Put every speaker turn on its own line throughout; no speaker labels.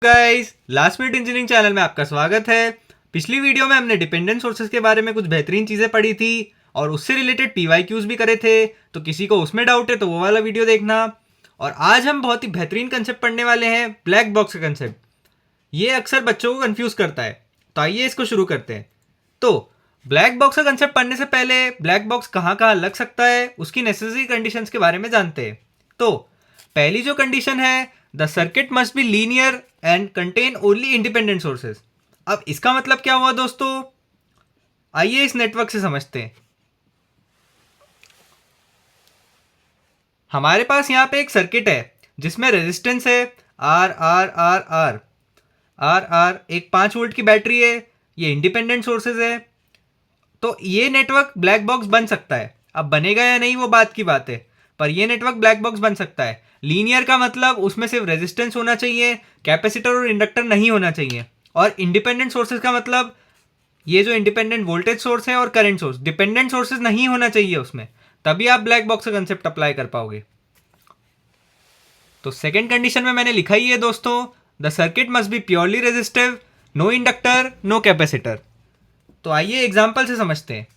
Guys, last minute engineering channel में आपका स्वागत है। पिछली वीडियो में हमने डिपेंडेंट सोर्सेज के बारे में कुछ बेहतरीन चीज़ें पढ़ी थी और उससे रिलेटेड पीवाईक्यूज भी करे थे। तो किसी को उसमें डाउट है तो वो वाला वीडियो देखना। और आज हम बहुत ही बेहतरीन कंसेप्ट पढ़ने वाले हैं, ब्लैक बॉक्स का कंसेप्ट। ये अक्सर बच्चों को कंफ्यूज करता है, तो आइए इसको शुरू करते हैं। तो ब्लैक बॉक्स का कंसेप्ट पढ़ने से पहले ब्लैक बॉक्स कहाँ कहाँ लग सकता है, उसकी नेसेसरी कंडीशंस के बारे में जानते हैं। तो पहली जो कंडीशन है, the circuit must be linear and contain only independent sources. अब इसका मतलब क्या हुआ दोस्तों, आइए इस नेटवर्क से समझते हैं। हमारे पास यहाँ पे एक सर्किट है जिसमें रेजिस्टेंस है R R R R R R, एक 5 वोल्ट की बैटरी है, ये इंडिपेंडेंट सोर्सेज है। तो ये नेटवर्क ब्लैक बॉक्स बन सकता है। अब बनेगा या नहीं वो बात की बात है, पर ये नेटवर्क ब्लैक बॉक्स बन सकता है। लीनियर का मतलब उसमें सिर्फ रेजिस्टेंस होना चाहिए, कैपेसिटर और इंडक्टर नहीं होना चाहिए। और इंडिपेंडेंट सोर्सेज का मतलब ये जो इंडिपेंडेंट वोल्टेज सोर्स है और करंट सोर्स, डिपेंडेंट सोर्सेज नहीं होना चाहिए उसमें, तभी आप ब्लैक बॉक्स का कंसेप्ट अप्लाई कर पाओगे। तो सेकेंड कंडीशन में मैंने लिखा ही है दोस्तों, the circuit must be purely resistive, no inductor no capacitor. तो आइए एग्जाम्पल से समझते हैं।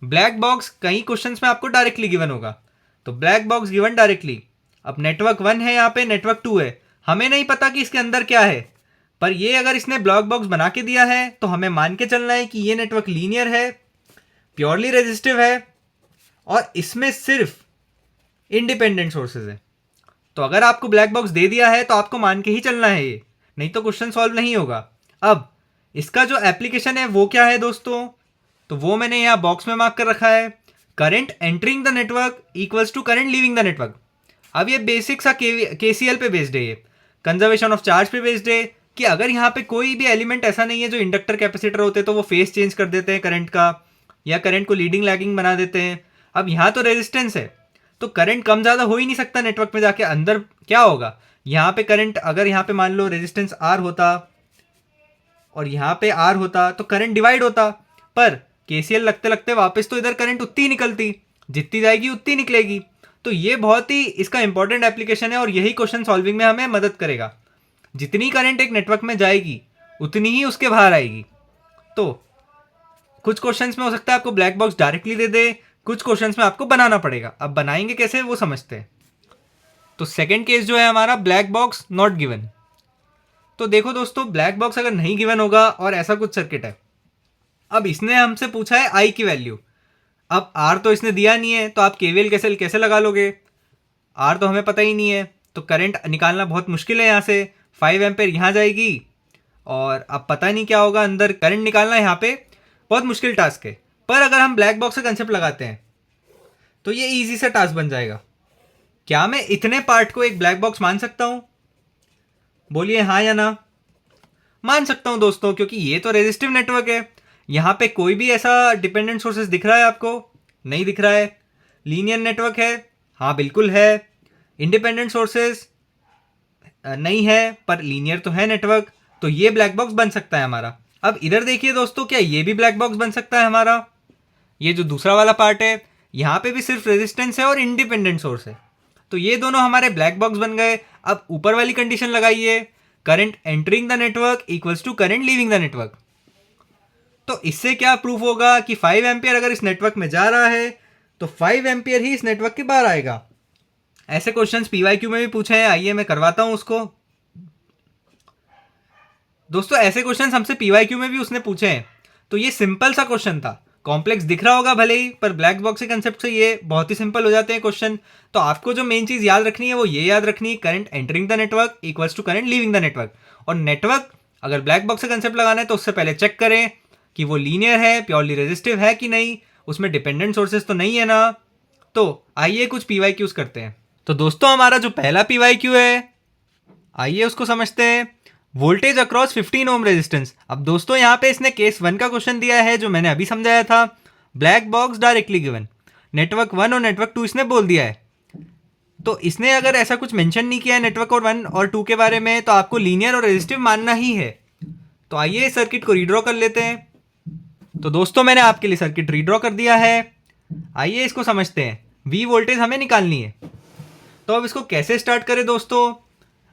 ब्लैक बॉक्स कई क्वेश्चंस में आपको डायरेक्टली गिवन होगा। तो ब्लैक बॉक्स गिवन डायरेक्टली, अब नेटवर्क 1 है, यहाँ पे नेटवर्क 2 है, हमें नहीं पता कि इसके अंदर क्या है, पर ये अगर इसने ब्लैक बॉक्स बना के दिया है तो हमें मान के चलना है कि ये नेटवर्क लीनियर है, प्योरली रेजिस्टिव है और इसमें सिर्फ इंडिपेंडेंट सोर्सेज है। तो अगर आपको ब्लैक बॉक्स दे दिया है तो आपको मान के ही चलना है ये, नहीं तो क्वेश्चन सॉल्व नहीं होगा। अब इसका जो एप्लीकेशन है वो क्या है दोस्तों, तो वो मैंने यहाँ बॉक्स में मार्क कर रखा है। Current entering the network equals to current leaving the network. अब ये बेसिक सा केसीएल पे बेस्ड है, ये कंजर्वेशन ऑफ चार्ज पे बेस्ड है कि अगर यहाँ पे कोई भी एलिमेंट ऐसा नहीं है जो इंडक्टर कैपेसिटर होते तो वो फेस चेंज कर देते हैं करंट का, या करंट को लीडिंग लैगिंग बना देते हैं। अब यहाँ तो रेजिस्टेंस है तो करंट कम ज़्यादा हो ही नहीं सकता नेटवर्क में जाके। अंदर क्या होगा, यहाँ पे करंट अगर यहाँ पे मान लो रेजिस्टेंस आर होता और यहाँ पे आर होता तो करंट डिवाइड होता, पर केसीएल लगते लगते वापस तो इधर करंट उतनी ही निकलती, जितनी जाएगी उतनी निकलेगी। तो ये बहुत ही इसका इंपॉर्टेंट एप्लीकेशन है और यही क्वेश्चन सॉल्विंग में हमें मदद करेगा। जितनी करंट एक नेटवर्क में जाएगी उतनी ही उसके बाहर आएगी। तो कुछ क्वेश्चंस में हो सकता है आपको ब्लैक बॉक्स डायरेक्टली दे दे, कुछ क्वेश्चंस में आपको बनाना पड़ेगा। अब बनाएंगे कैसे वो समझते हैं। तो सेकंड केस जो है हमारा, ब्लैक बॉक्स नॉट गिवन। तो देखो दोस्तों, ब्लैक बॉक्स अगर नहीं गिवन होगा और ऐसा कुछ सर्किट है, अब इसने हमसे पूछा है आई की वैल्यू। अब आर तो इसने दिया नहीं है तो आप केवीएल कैसे लगा लोगे, आर तो हमें पता ही नहीं है, तो करंट निकालना बहुत मुश्किल है। यहाँ से 5 एम्पेयर यहाँ जाएगी और अब पता नहीं क्या होगा अंदर, करंट निकालना यहाँ पे बहुत मुश्किल टास्क है। पर अगर हम ब्लैक बॉक्स का कंसेप्ट लगाते हैं तो ये ईजी सा टास्क बन जाएगा। क्या मैं इतने पार्ट को एक ब्लैक बॉक्स मान सकता हूँ, बोलिए हाँ या ना। मान सकता हूँ दोस्तों, क्योंकि ये तो रेजिस्टिव नेटवर्क है। यहाँ पे कोई भी ऐसा डिपेंडेंट सोर्सेज दिख रहा है आपको, नहीं दिख रहा है। लीनियर नेटवर्क है, हाँ बिल्कुल है। इंडिपेंडेंट सोर्सेज नहीं है, पर लीनियर तो है नेटवर्क, तो ये ब्लैक बॉक्स बन सकता है हमारा। अब इधर देखिए दोस्तों, क्या ये भी ब्लैक बॉक्स बन सकता है हमारा। ये जो दूसरा वाला पार्ट है, यहाँ पे भी सिर्फ रेजिस्टेंस है और इंडिपेंडेंट सोर्स है, तो ये दोनों हमारे ब्लैक बॉक्स बन गए। अब ऊपर वाली कंडीशन लगाइए, current entering the network equals to current leaving the network. तो इससे क्या प्रूफ होगा कि 5 एम्पियर अगर इस नेटवर्क में जा रहा है तो 5 एम्पियर ही इस नेटवर्क के बाहर आएगा। ऐसे क्वेश्चंस पीवाईक्यू में भी पूछे हैं, आइए मैं करवाता हूं उसको। दोस्तों ऐसे क्वेश्चंस हमसे पीवाईक्यू में भी उसने पूछे हैं, तो ये सिंपल सा क्वेश्चन था। कॉम्प्लेक्स दिख रहा होगा भले ही, पर ब्लैक बॉक्स के कंसेप्ट से ये बहुत ही सिंपल हो जाते हैं क्वेश्चन। तो आपको जो मेन चीज याद रखनी है वो ये याद रखनी है, current entering the network equals to current leaving the network. और नेटवर्क अगर ब्लैक बॉक्स का कंसेप्ट लगाना है तो उससे पहले चेक करें कि वो लीनियर है, प्योरली रेजिस्टिव है कि नहीं, उसमें डिपेंडेंट सोर्सेज तो नहीं है ना। तो आइए कुछ पीवाईक्यूज करते हैं। तो दोस्तों हमारा जो पहला पीवाईक्यू है, आइए उसको समझते हैं। Voltage across 15 ohm resistance. अब दोस्तों यहाँ पे इसने केस 1 का क्वेश्चन दिया है जो मैंने अभी समझाया था, black box directly given, network 1 और नेटवर्क 2 इसने बोल दिया है। तो इसने अगर ऐसा कुछ मेंशन नहीं किया है नेटवर्क और 1 और 2 के बारे में, तो आपको लीनियर और रेजिस्टिव मानना ही है। तो आइए सर्किट को रीड्रॉ कर लेते हैं। तो दोस्तों मैंने आपके लिए सर्किट रीड्रॉ कर दिया है, आइए इसको समझते हैं। वी वोल्टेज हमें निकालनी है, तो अब इसको कैसे स्टार्ट करें दोस्तों।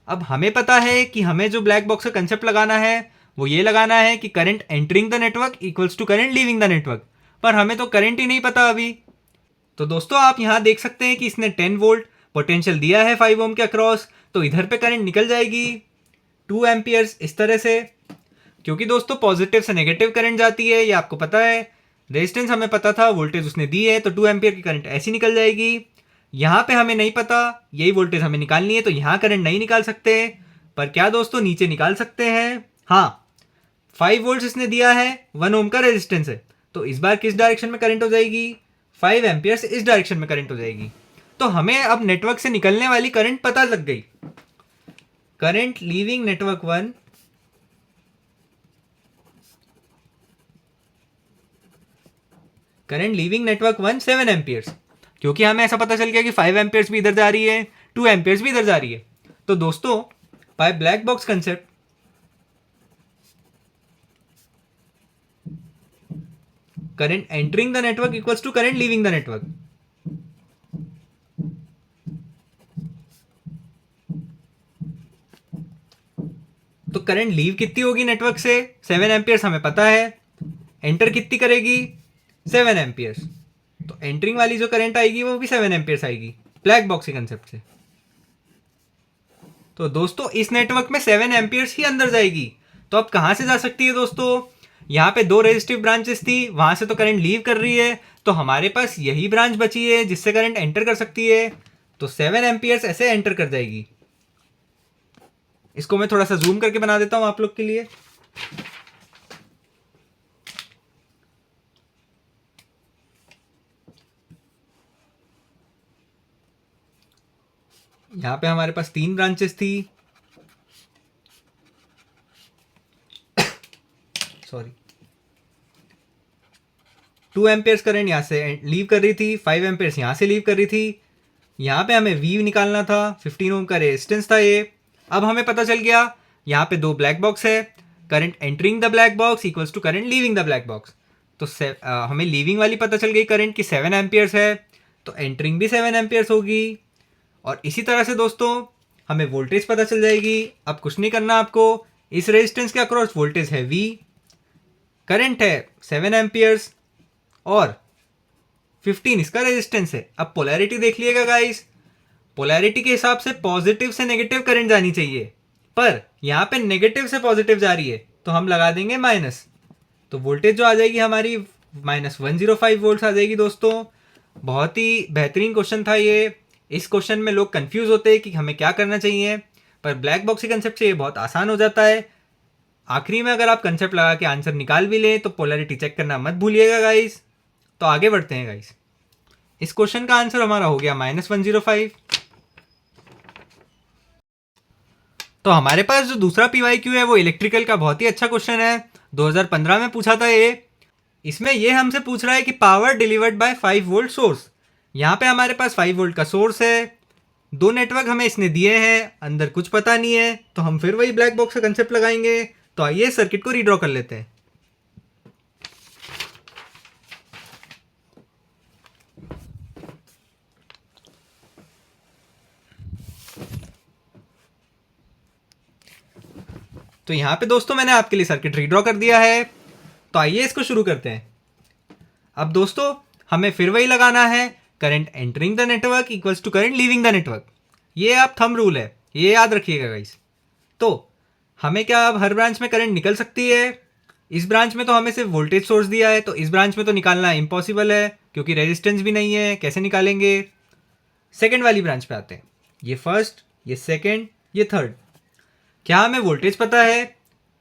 अब हमें पता है कि हमें जो ब्लैक बॉक्स का कंसेप्ट लगाना है वो ये लगाना है कि current entering the network equals to current leaving the network, पर हमें तो करंट ही नहीं पता अभी। तो दोस्तों आप यहाँ देख सकते हैं कि इसने 10 वोल्ट पोटेंशियल दिया है 5 ओम के अक्रॉस, तो इधर पे करंट निकल जाएगी 2 एम्पियर्स इस तरह से, क्योंकि दोस्तों पॉजिटिव से नेगेटिव करंट जाती है, ये आपको पता है। रेजिस्टेंस हमें पता था, वोल्टेज उसने दी है, तो 2 एम्पियर की करंट ऐसी निकल जाएगी। यहाँ पे हमें नहीं पता, यही वोल्टेज हमें निकालनी है, तो यहाँ करंट नहीं निकाल सकते, पर क्या दोस्तों नीचे निकाल सकते हैं। हाँ, 5 वोल्ट इसने दिया है, 1 ओम का रेजिस्टेंस है, तो इस बार किस डायरेक्शन में करंट हो जाएगी, 5 एम्पियर से इस डायरेक्शन में करंट हो जाएगी। तो हमें अब नेटवर्क से निकलने वाली करंट पता लग गई। Current leaving network 1 current leaving network 1 7 amperes, क्योंकि हमें ऐसा पता चल गया कि 5 एम्पियर्स भी इधर जा रही है, 2 एम्पियर्स भी इधर जा रही है। तो दोस्तों by black box concept current entering the network equals to current leaving the network. तो करंट लीव कितनी होगी नेटवर्क से, 7 एम्पियर्स हमें पता है, एंटर कितनी करेगी 7 एम्पियर्स, तो एंटरिंग वाली जो करंट आएगी वो भी 7 एम्पियर्स आएगी ब्लैक बॉक्स के कंसेप्ट से। तो दोस्तों इस नेटवर्क में 7 एम्पियर्स ही अंदर जाएगी। तो अब कहाँ से जा सकती है दोस्तों, यहाँ पे 2 रेजिस्टिव ब्रांचेस थी, वहां से तो करंट लीव कर रही है, तो हमारे पास यही ब्रांच बची है जिससे करंट एंटर कर सकती है, तो 7 एम्पियर्स ऐसे एंटर कर जाएगी। इसको मैं थोड़ा सा जूम करके बना देता हूं आप लोग के लिए। यहां पे हमारे पास 3 ब्रांचेस थी, सॉरी 2 एम्पियर्स करंट यहां से लीव कर रही थी, 5 एम्पियर्स यहां से लीव कर रही थी। यहाँ पे हमें वी निकालना था, 15 ओम का रेजिस्टेंस था ये। अब हमें पता चल गया यहाँ पे 2 ब्लैक बॉक्स है, current entering the black box equals to current leaving the black box. तो हमें लीविंग वाली पता चल गई करंट की 7 एम्पियर्स है, तो एंटरिंग भी 7 एम्पियर्स होगी। और इसी तरह से दोस्तों हमें वोल्टेज पता चल जाएगी। अब कुछ नहीं करना आपको, इस रेजिस्टेंस के अक्रॉस वोल्टेज है वी, करंट है 7 एम्पियर्स और 15 इसका रेजिस्टेंस है। अब पोलैरिटी देख लिएगा गाइस, पोलैरिटी के हिसाब से पॉजिटिव से नेगेटिव करंट जानी चाहिए, पर यहाँ पे नेगेटिव से पॉजिटिव जा रही है, तो हम लगा देंगे माइनस, तो वोल्टेज जो आ जाएगी हमारी -105 वोल्ट आ जाएगी। दोस्तों बहुत ही बेहतरीन क्वेश्चन था ये। इस क्वेश्चन में लोग कंफ्यूज होते हैं कि हमें क्या करना चाहिए, पर ब्लैक बॉक्स के कंसेप्ट से ये बहुत आसान हो जाता है। आखिरी में अगर आप कंसेप्ट लगा के आंसर निकाल भी लें तो पोलैरिटी चेक करना मत भूलिएगा गाइस। तो आगे बढ़ते हैं गाइस, इस क्वेश्चन का आंसर हमारा हो गया -105। तो हमारे पास जो दूसरा PYQ है वो इलेक्ट्रिकल का बहुत ही अच्छा क्वेश्चन है, 2015 में पूछा था ये। इसमें ये हमसे पूछ रहा है कि power delivered bye 5 volt source. यहाँ पे हमारे पास 5 वोल्ट का सोर्स है, 2 नेटवर्क हमें इसने दिए हैं, अंदर कुछ पता नहीं है, तो हम फिर वही ब्लैक बॉक्स का कंसेप्ट लगाएंगे। तो आइए सर्किट को रीड्रॉ कर लेते हैं। तो यहाँ पे दोस्तों मैंने आपके लिए सर्किट रीड्रॉ कर दिया है, तो आइए इसको शुरू करते हैं। अब दोस्तों हमें फिर वही लगाना है, current entering the network equals to current leaving the network. ये आप थंब रूल है, ये याद रखिएगा गाइस। तो हमें क्या अब हर ब्रांच में करंट निकल सकती है, इस ब्रांच में तो हमें सिर्फ वोल्टेज सोर्स दिया है, तो इस ब्रांच में तो निकालना इम्पॉसिबल है क्योंकि रेजिस्टेंस भी नहीं है, कैसे निकालेंगे। सेकेंड वाली ब्रांच पे आते हैं, ये फर्स्ट, ये सेकेंड, ये थर्ड। क्या हमें वोल्टेज पता है,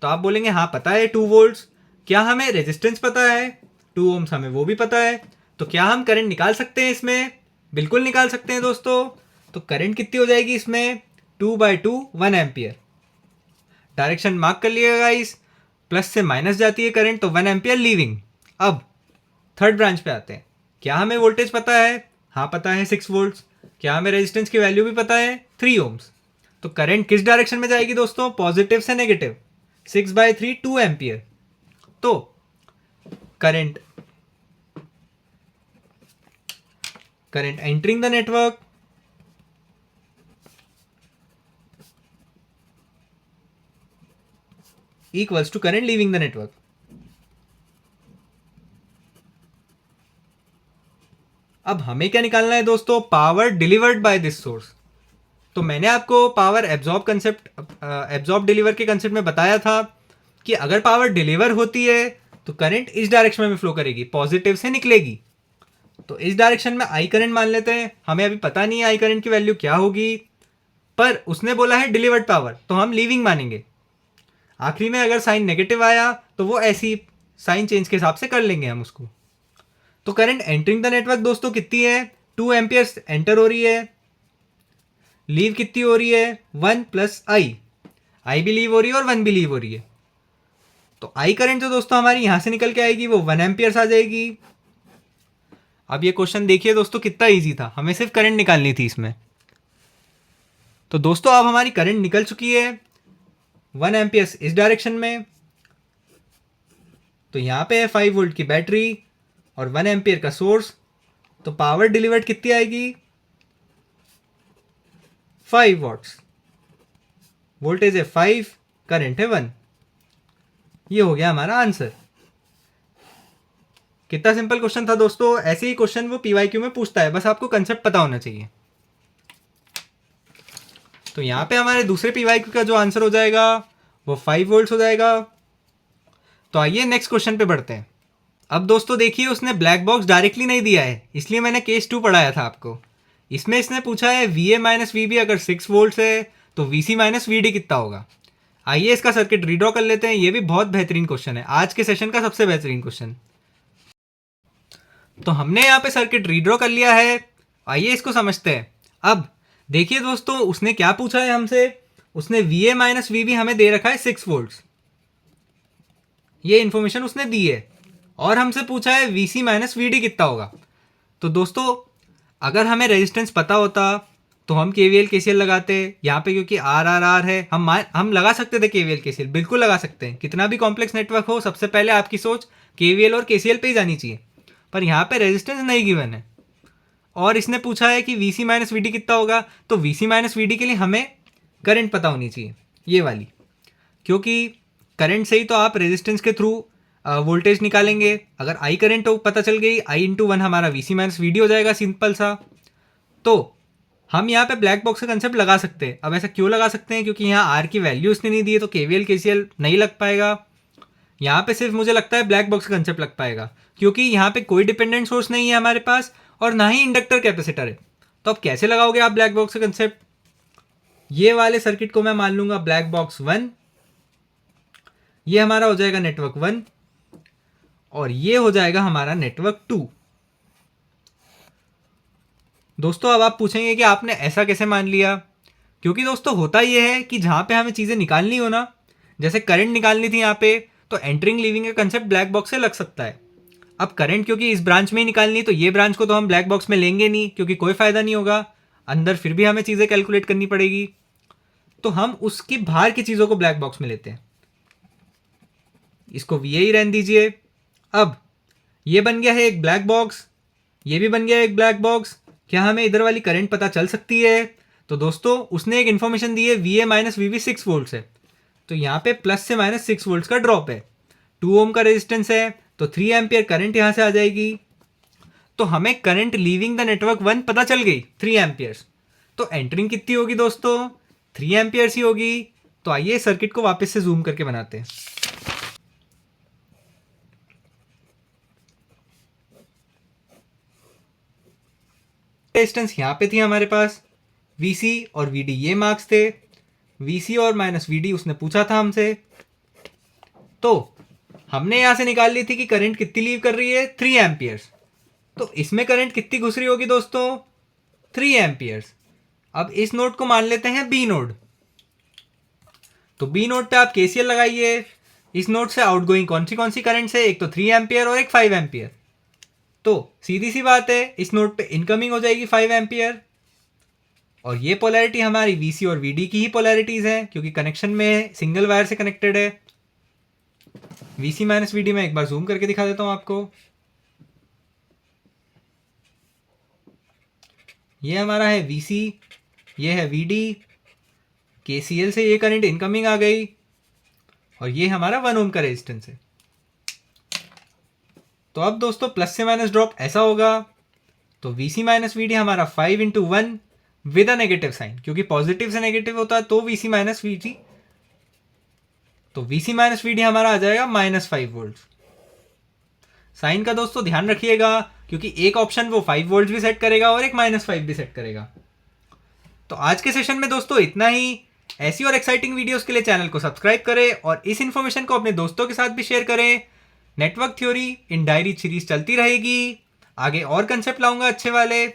तो आप बोलेंगे हाँ पता है 2 वोल्ट्स। क्या हमें रेजिस्टेंस पता है, 2 ओम्स हमें वो भी पता है। तो क्या हम करंट निकाल सकते हैं इसमें, बिल्कुल निकाल सकते हैं दोस्तों। तो करंट कितनी हो जाएगी इसमें, 2/2 1 एम्पियर। डायरेक्शन मार्क कर लिएगा गाइस, प्लस से माइनस जाती है करंट, तो 1 एम्पियर लीविंग। अब थर्ड ब्रांच पे आते हैं, क्या हमें वोल्टेज पता है, हाँ पता है 6 वोल्ट्स। क्या हमें रेजिस्टेंस की वैल्यू भी पता है 3 ओम्स। तो करंट किस डायरेक्शन में जाएगी दोस्तों, पॉजिटिव से नेगेटिव, 6/3 2 एम्पियर। तो current entering the network equals to current leaving the network. अब हमें क्या निकालना है दोस्तों, power delivered by this source. तो मैंने आपको पावर एब्जॉर्ब डिलीवर के कंसेप्ट में बताया था कि अगर पावर डिलीवर होती है तो करंट इस डायरेक्शन में फ्लो करेगी, पॉजिटिव से निकलेगी। तो इस डायरेक्शन में आई करंट मान लेते हैं। हमें अभी पता नहीं है आई करंट की वैल्यू क्या होगी, पर उसने बोला है डिलीवर्ड पावर, तो हम लीविंग मानेंगे। आखिरी में अगर साइन नेगेटिव आया तो वो ऐसी साइन चेंज के हिसाब से कर लेंगे हम उसको। तो करंट एंटरिंग द नेटवर्क दोस्तों कितनी है, 2 एम्पियर्स एंटर हो रही है। लीव कितनी हो रही है, 1 प्लस आई भी लीव हो रही है और 1 भी लीव हो रही है। तो आई करंट जो दोस्तों हमारी यहां से निकल के आएगी वो 1 एम्पियर्स आ जाएगी। अब ये क्वेश्चन देखिए दोस्तों कितना इजी था, हमें सिर्फ करंट निकालनी थी इसमें। तो दोस्तों अब हमारी करंट निकल चुकी है 1 एम्पियर्स इस डायरेक्शन में। तो यहां पे है 5 वोल्ट की बैटरी और 1 एम्पियर का सोर्स। तो पावर डिलीवर्ड कितनी आएगी, 5 वॉट्स। वोल्टेज है 5, करंट है 1। ये हो गया हमारा आंसर। कितना सिंपल क्वेश्चन था दोस्तों। ऐसे ही क्वेश्चन वो पीवाईक्यू में पूछता है, बस आपको कंसेप्ट पता होना चाहिए। तो यहां पे हमारे दूसरे पीवाईक्यू का जो आंसर हो जाएगा वो 5 वोल्ट्स हो जाएगा। तो आइए नेक्स्ट क्वेश्चन पे बढ़ते हैं। अब दोस्तों देखिए, उसने ब्लैक बॉक्स डायरेक्टली नहीं दिया है, इसलिए मैंने केस 2 पढ़ाया था आपको। इसमें इसने पूछा है V A minus V B अगर 6 वोल्ट है तो V C minus V D कितना होगा। आइए इसका सर्किट रीड्रॉ कर लेते हैं। ये भी बहुत बेहतरीन क्वेश्चन है, आज के सेशन का सबसे बेहतरीन क्वेश्चन। तो हमने यहाँ पे सर्किट रीड्रॉ कर लिया है, आइए इसको समझते हैं। अब देखिए दोस्तों, उसने क्या पूछा है हमसे, उसने V A minus V B हमें दे रखा है 6 वोल्ट, ये इंफॉर्मेशन उसने दी है। और हमसे पूछा है V C minus V D कितना होगा। तो दोस्तों अगर हमें रेजिस्टेंस पता होता तो हम केवीएल केसीएल लगाते। यहाँ पे क्योंकि आर आर आर है, हम लगा सकते थे केवीएल केसीएल, बिल्कुल लगा सकते हैं। कितना भी कॉम्प्लेक्स नेटवर्क हो, सबसे पहले आपकी सोच केवीएल और केसीएल पे ही जानी चाहिए। पर यहाँ पे रेजिस्टेंस नहीं गिवन है और इसने पूछा है कि V C minus V D कितना होगा। तो V C minus V D के लिए हमें करंट पता होनी चाहिए, ये वाली, क्योंकि करंट से ही तो आप रेजिस्टेंस के थ्रू वोल्टेज निकालेंगे। अगर आई करंट तो पता चल गई, आई इंटू 1 हमारा V C minus V D हो जाएगा, सिंपल सा। तो हम यहाँ पे ब्लैक बॉक्स का कंसेप्ट लगा सकते हैं। अब ऐसा क्यों लगा सकते हैं, क्योंकि यहाँ आर की वैल्यू इसने नहीं दी है, तो केवीएल केसीएल नहीं लग पाएगा। यहाँ पे सिर्फ मुझे लगता है ब्लैक बॉक्स का कंसेप्ट लग पाएगा, क्योंकि यहाँ पे कोई डिपेंडेंट सोर्स नहीं है हमारे पास और ना ही इंडक्टर कैपेसिटर है। तो अब कैसे लगाओगे आप ब्लैक बॉक्स का कंसेप्ट। ये वाले सर्किट को मैं मान लूंगा ब्लैक बॉक्स 1, ये हमारा हो जाएगा नेटवर्क 1 और ये हो जाएगा हमारा नेटवर्क 2। दोस्तों अब आप पूछेंगे कि आपने ऐसा कैसे मान लिया, क्योंकि दोस्तों होता यह है कि जहां पे हमें चीज़ें निकालनी हो ना, जैसे करंट निकालनी थी यहाँ पे, तो एंटरिंग लीविंग का कंसेप्ट ब्लैक बॉक्स से लग सकता है। अब करंट क्योंकि इस ब्रांच में ही निकालनी, तो ये ब्रांच को तो हम ब्लैक बॉक्स में लेंगे नहीं, क्योंकि कोई फायदा नहीं होगा, अंदर फिर भी हमें चीज़ें कैलकुलेट करनी पड़ेगी। तो हम उसकी बाहर की चीज़ों को ब्लैक बॉक्स में लेते हैं। इसको वी ही रहने दीजिए। अब ये बन गया है एक ब्लैक बॉक्स, ये भी बन गया है एक ब्लैक बॉक्स। क्या हमें इधर वाली करंट पता चल सकती है। तो दोस्तों उसने एक इन्फॉर्मेशन दी है V A minus V B 6 volt है, तो यहाँ पे प्लस से माइनस 6 वोल्ट का ड्रॉप है। 2 ओम का रेजिस्टेंस है, तो 3 एम्पियर करंट यहाँ से आ जाएगी। तो हमें करंट लीविंग द नेटवर्क 1 पता चल गई 3 एम्पियर्स। तो एंटरिंग कितनी होगी दोस्तों, 3 एम्पियर्स ही होगी। तो आइए सर्किट को वापस से जूम करके बनाते हैं। रेजिस्टेंस यहाँ पे थी हमारे पास, VC और VD ये मार्क्स थे। VC और माइनस VD उसने पूछा था हमसे, तो हमने यहां से निकाल ली थी कि करंट कितनी लीव कर रही है, 3 एम्पियर्स। तो इसमें करंट कितनी घुस रही होगी दोस्तों, 3 एम्पियर्स। अब इस नोड को मान लेते हैं बी नोड। तो बी नोड पे आप केसीएल लगाइए। इस नोड से आउटगोइंग कौन सी करंट है, एक तो 3 एम्पियर और एक 5 एम्पियर। तो सीधी सी बात है, इस नोड पे इनकमिंग हो जाएगी 5 एम्पियर और ये पोलैरिटी हमारी VC और VD की ही पोलैरिटीज है, क्योंकि कनेक्शन में सिंगल वायर से कनेक्टेड है। VC माइनस VD में एक बार जूम करके दिखा देता हूं आपको। ये हमारा है VC, ये है VD। KCL से ये करंट इनकमिंग आ गई और ये हमारा 1 ओम का रेजिस्टेंस है। तो अब दोस्तों प्लस से माइनस ड्रॉप ऐसा होगा, तो VC माइनस VD हमारा 5 into 1 with a negative sign, क्योंकि पॉजिटिव से नेगेटिव होता है तो VC माइनस VD, तो VC माइनस VD हमारा आ जाएगा -5 वोल्ट। साइन का दोस्तों ध्यान रखिएगा, क्योंकि एक ऑप्शन वो 5 वोल्ट भी सेट करेगा और एक -5 भी सेट करेगा। तो आज के सेशन में दोस्तों इतना ही। ऐसी और एक्साइटिंग वीडियोस के लिए चैनल को सब्सक्राइब करें और इस इन्फॉर्मेशन को अपने दोस्तों के साथ भी शेयर करें। नेटवर्क थ्योरी इन डायरी सीरीज चलती रहेगी, आगे और कंसेप्ट लाऊंगा अच्छे वाले।